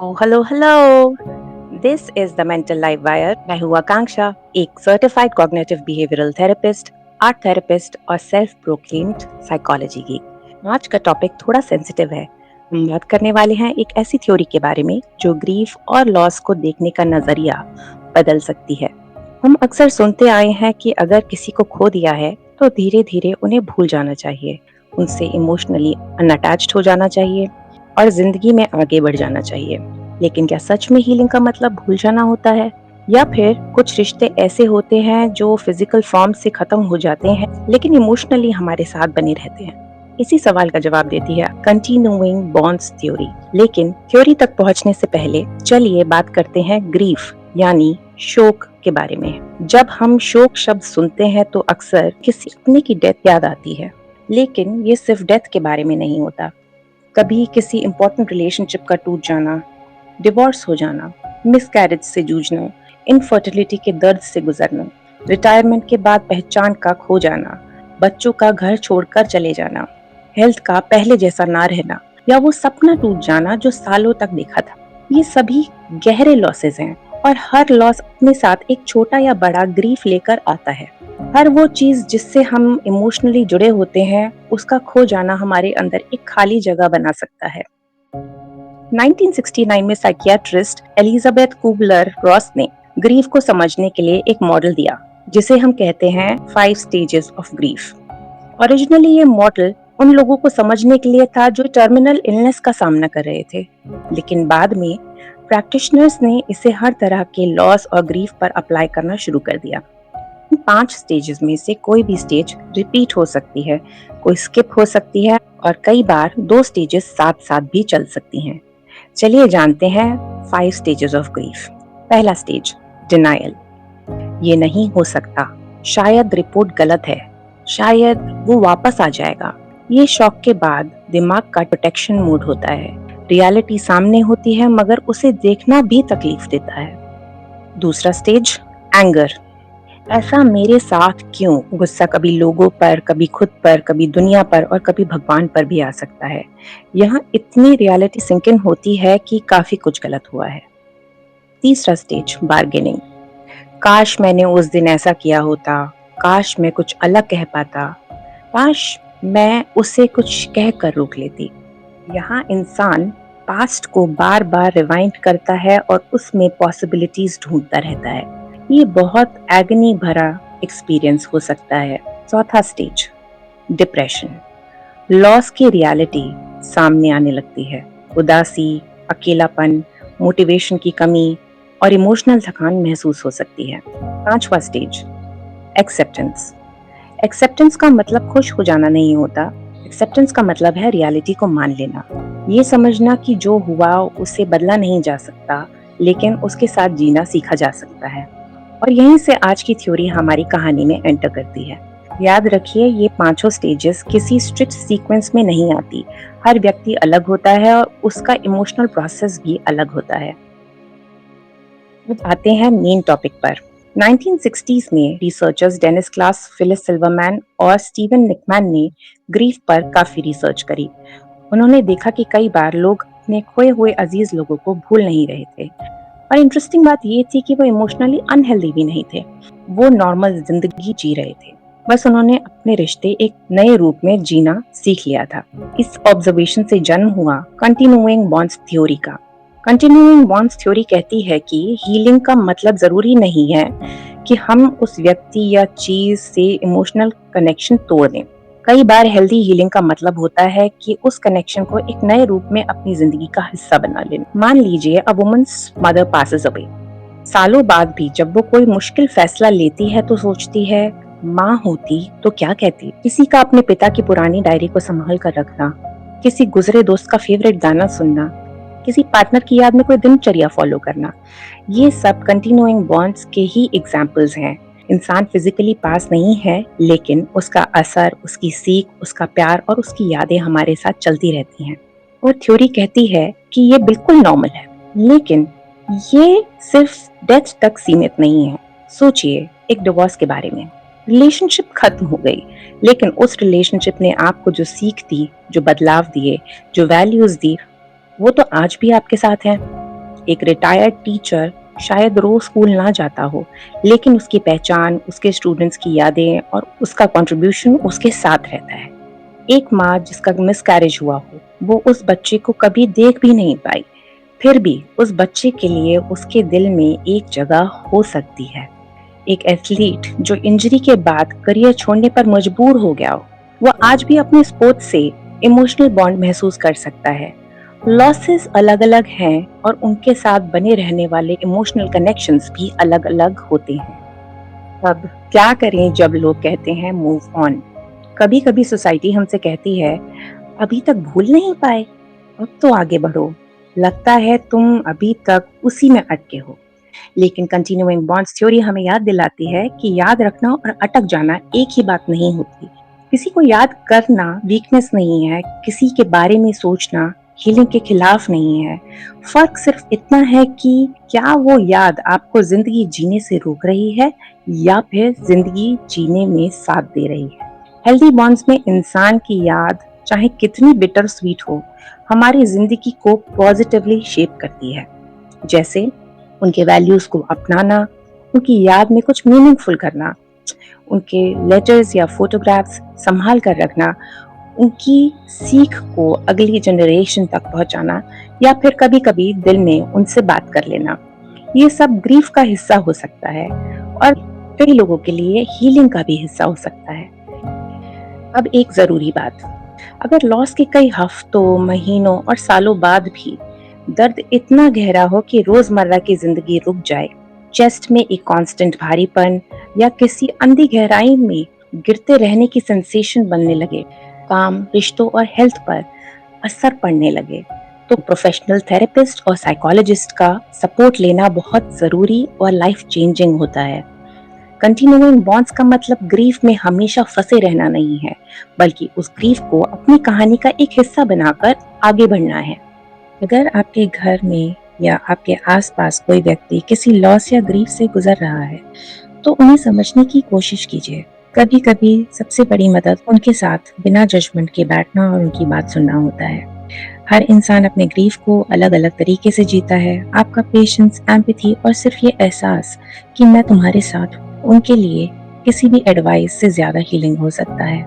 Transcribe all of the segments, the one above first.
Hello hello. This is the mental life wire. मैं हूँ आकांक्षा, एक certified cognitive behavioural therapist, art therapist और self proclaimed psychology की। आज का टॉपिक थोड़ा सेंसिटिव है। हम बात करने वाले हैं एक ऐसी थ्योरी के बारे में जो ग्रीफ और लॉस को देखने का नजरिया बदल सकती है। हम अक्सर सुनते आए हैं कि अगर किसी को खो दिया है तो धीरे धीरे उन्हें भूल जाना चाहिए, उनसे इमोशनली अनअटैच्ड हो जाना चाहिए और जिंदगी में आगे बढ़ जाना चाहिए। लेकिन क्या सच में हीलिंग का मतलब भूल जाना होता है, या फिर कुछ रिश्ते ऐसे होते हैं जो फिजिकल फॉर्म से खत्म हो जाते हैं लेकिन इमोशनली हमारे साथ बने रहते हैं? इसी सवाल का जवाब देती है कंटिन्यूइंग बॉन्ड्स थ्योरी। लेकिन थ्योरी तक पहुंचने से पहले चलिए बात करते हैं ग्रीफ यानी शोक के बारे में। जब हम शोक शब्द सुनते हैं तो अक्सर किसी अपने की डेथ याद आती है, लेकिन ये सिर्फ डेथ के बारे में नहीं होता। कभी किसी इंपॉर्टेंट रिलेशनशिप का टूट जाना, डिवोर्स हो जाना, मिसकैरेज से जूझना, इनफर्टिलिटी के दर्द से गुजरना, रिटायरमेंट के बाद पहचान का खो जाना, बच्चों का घर छोड़कर चले जाना, हेल्थ का पहले जैसा ना रहना, या वो सपना टूट जाना जो सालों तक देखा था। ये सभी गहरे लॉसेस हैं और हर लॉस अपने साथ एक छोटा या बड़ा ग्रीफ लेकर आता है। हर वो चीज जिससे हम इमोशनली जुड़े होते हैं, उसका खो जाना हमारे अंदर एक खाली जगह बना सकता है। 1969 में साइकियाट्रिस्ट एलिजाबेथ कुबलर रॉस ने ग्रीफ को समझने के लिए एक मॉडल दिया, जिसे हम कहते हैं 5 स्टेजेस ऑफ ग्रीफ। ओरिजिनली ये मॉडल उन लोगों को समझने के लिए था जो टर्मिनल इलनेस का सामना कर रहे थे, लेकिन बाद में प्रैक्टिशनर्स ने इसे हर तरह के लॉस और ग्रीफ पर अप्लाई करना शुरू कर दिया। 5 स्टेजेस में से कोई भी स्टेज रिपीट हो सकती है, कोई स्किप हो सकती है और कई बार 2 स्टेजेस साथ साथ भी चल सकती हैं। चलिए जानते हैं 5 स्टेजेस ऑफ ग्रीफ। पहला स्टेज, डिनायल। ये नहीं हो सकता, शायद रिपोर्ट गलत है, शायद वो वापस आ जाएगा। ये शॉक के बाद दिमाग का प्रोटेक्शन मोड होता है। रियलिटी सामने होती है मगर उसे देखना भी तकलीफ देता है। दूसरा स्टेज, एंगर। ऐसा मेरे साथ क्यों? गुस्सा कभी लोगों पर, कभी खुद पर, कभी दुनिया पर और कभी भगवान पर भी आ सकता है। यहाँ इतनी रियलिटी सिंक इन होती है कि काफी कुछ गलत हुआ है। तीसरा स्टेज, बार्गेनिंग। काश मैंने उस दिन ऐसा किया होता, काश मैं कुछ अलग कह पाता, काश मैं उसे कुछ कह कर रोक लेती। यहाँ इंसान पास्ट को बार बार रिवाइंड करता है और उसमें पॉसिबिलिटीज ढूंढता रहता है। ये बहुत एगनी भरा एक्सपीरियंस हो सकता है। चौथा स्टेज, डिप्रेशन। लॉस की रियलिटी सामने आने लगती है। उदासी, अकेलापन, मोटिवेशन की कमी और इमोशनल थकान महसूस हो सकती है। पांचवा स्टेज, एक्सेप्टेंस। एक्सेप्टेंस का मतलब खुश हो जाना नहीं होता। एक्सेप्टेंस का मतलब है रियलिटी को मान लेना, ये समझना कि जो हुआ उसे बदला नहीं जा सकता, लेकिन उसके साथ जीना सीखा जा सकता है। और यहीं से आज की थ्योरी हमारी कहानी में एंटर करती है। याद रखिए, ये पांचों स्टेजेस किसी स्ट्रिक्ट सीक्वेंस में नहीं आती। हर व्यक्ति अलग होता है और उसका इमोशनल प्रोसेस भी अलग होता है। अब आते हैं मेन टॉपिक पर। 1960s में researchers Dennis Klass, Phyllis Silverman और स्टीवन निकमैन ने ग्रीफ पर काफी रिसर्च करी। उन्होंने देखा कि कई बार लोग अपने खोए हुए अजीज लोगों को भूल नहीं रहे थे। और इंटरेस्टिंग बात ये थी कि वो इमोशनली अनहेल्दी भी नहीं थे। वो नॉर्मल जिंदगी जी रहे थे, बस उन्होंने अपने रिश्ते एक नए रूप में जीना सीख लिया था। इस ऑब्जर्वेशन से जन्म हुआ कंटिन्यूइंग बॉन्ड्स थ्योरी का। कंटिन्यूइंग बॉन्ड्स थ्योरी कहती है कि हीलिंग का मतलब जरूरी नहीं है कि हम उस व्यक्ति या चीज से इमोशनल कनेक्शन तोड़ दें। कई बार हेल्दी हीलिंग का मतलब होता है कि उस कनेक्शन को एक नए रूप में अपनी जिंदगी का हिस्सा बना लेना। मान लीजिए अ वुमन्स मदर पासेस अवे। सालों बाद भी जब वो कोई मुश्किल फैसला लेती है तो सोचती है, माँ होती तो क्या कहती। किसी का अपने पिता की पुरानी डायरी को संभाल कर रखना, किसी गुजरे दोस्त का फेवरेट गाना सुनना, किसी पार्टनर की याद में कोई दिनचर्या फॉलो करना, ये सब कंटिन्यूइंग बॉन्ड्स के ही एग्जाम्पल्स हैं। इंसान फिजिकली पास नहीं है, लेकिन उसका असर, उसकी सीख, उसका प्यार और उसकी यादें हमारे साथ चलती रहती हैं। और थ्योरी कहती है कि ये बिल्कुल नॉर्मल है, लेकिन ये सिर्फ डेथ तक सीमित नहीं है। सोचिए एक डिवोर्स के बारे में। रिलेशनशिप खत्म हो गई, लेकिन उस रिलेशनशिप ने आपको जो सीख दी, जो बदलाव दिए, जो वैल्यूज दी, वो तो आज भी आपके साथ है। एक रिटायर्ड टीचर शायद रोज स्कूल ना जाता हो, लेकिन उसकी पहचान, उसके स्टूडेंट्स की यादें और उसका कंट्रीब्यूशन उसके साथ रहता है। एक माँ जिसका मिसकैरेज हुआ हो, वो उस बच्चे को कभी देख भी नहीं पाई, फिर भी उस बच्चे के लिए उसके दिल में एक जगह हो सकती है। एक एथलीट जो इंजरी के बाद करियर छोड़ने पर मजबूर हो गया हो, वो आज भी अपने स्पोर्ट्स से इमोशनल बॉन्ड महसूस कर सकता है। लॉसेस अलग अलग हैं और उनके साथ बने रहने वाले इमोशनल कनेक्शंस भी अलग अलग होते हैं। अब क्या करें जब लोग कहते हैं मूव ऑन? कभी कभी सोसाइटी हमसे कहती है अभी तक भूल नहीं पाए, अब तो आगे बढ़ो, लगता है तुम अभी तक उसी में अटके हो। लेकिन कंटिन्यूइंग बॉन्ड्स थ्योरी हमें याद दिलाती है कि याद रखना और अटक जाना एक ही बात नहीं होती। किसी को याद करना वीकनेस नहीं है, किसी के बारे में सोचना हीलिंग के खिलाफ नहीं है। फर्क सिर्फ इतना है कि क्या वो याद आपको जिंदगी जीने से रोक रही है या फिर जिंदगी जीने में साथ दे रही है। हेल्दी बॉन्ड्स में इंसान की याद चाहे कितनी बिटर स्वीट हो, हमारी जिंदगी को पॉजिटिवली शेप करती है। जैसे उनके वैल्यूज को अपनाना, उनकी याद में कुछ मीनिंगफुल करना, उनके लेटर्स या फोटोग्राफ्स संभाल कर रखना, उनकी सीख को अगली जनरेशन तक पहुंचाना या फिर कभी कभी दिल में उनसे बात कर लेना। ये सब ग्रीफ का हिस्सा हो सकता है और कई लोगों के लिए हीलिंग का भी हिस्सा हो सकता है। अब एक जरूरी बात, अगर लॉस के कई हफ्तों, महीनों और सालों बाद भी दर्द इतना गहरा हो कि रोजमर्रा की जिंदगी रुक जाए, चेस्ट में एक कांस्टेंट भारीपन या किसी अंधी गहराई में गिरते रहने की सेंसेशन बनने लगे, काम, रिश्तों और हेल्थ पर असर पड़ने लगे, तो प्रोफेशनल थेरेपिस्ट और साइकोलॉजिस्ट का सपोर्ट लेना बहुत जरूरी और लाइफ चेंजिंग होता है। कंटिन्यूइंग बॉन्ड्स का मतलब ग्रीफ में हमेशा फंसे रहना नहीं है, बल्कि उस ग्रीफ को अपनी कहानी का एक हिस्सा बनाकर आगे बढ़ना है। अगर आपके घर में या आपके आसपास कोई व्यक्ति किसी लॉस या ग्रीफ से गुजर रहा है, तो उन्हें समझने की कोशिश कीजिए। कभी कभी सबसे बड़ी मदद उनके साथ बिना जजमेंट के बैठना और उनकी बात सुनना होता है। हर इंसान अपने ग्रीफ को अलग अलग तरीके से जीता है। आपका पेशेंस, एम्पैथी और सिर्फ ये एहसास कि मैं तुम्हारे साथ हूँ, उनके लिए किसी भी एडवाइस से ज्यादा हीलिंग हो सकता है।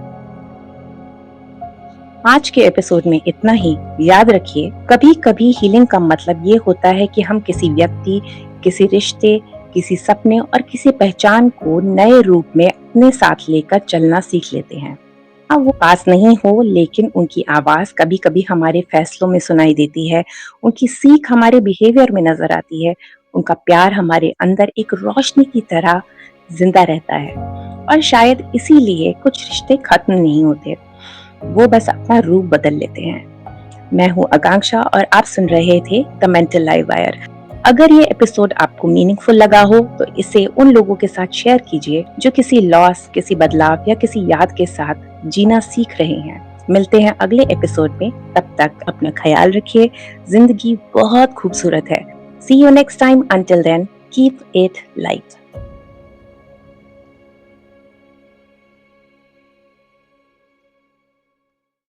आज के एपिसोड में इतना ही। याद रखिए, कभी कभी हीलिंग का मतलब ये होता है कि हम किसी व्यक्ति, किसी रिश्ते, किसी सपने और किसी पहचान को नए रूप में अपने साथ लेकर चलना सीख लेते हैं। अब वो पास नहीं हो, लेकिन उनकी आवाज कभी कभी हमारे फैसलों में सुनाई देती है, उनकी सीख हमारे बिहेवियर में नजर आती है, उनका प्यार हमारे अंदर एक रोशनी की तरह जिंदा रहता है। और शायद इसीलिए कुछ रिश्ते खत्म नहीं होते, वो बस अपना रूप बदल लेते हैं। मैं हूँ आकांक्षा और आप सुन रहे थे द मेंटल लाइव वायर। अगर ये एपिसोड आपको मीनिंगफुल लगा हो तो इसे उन लोगों के साथ शेयर कीजिए जो किसी लॉस, किसी बदलाव या किसी याद के साथ जीना सीख रहे हैं। मिलते हैं अगले एपिसोड में, तब तक अपना ख्याल रखिए। जिंदगी बहुत खूबसूरत है। See you next time. Until then, keep it light.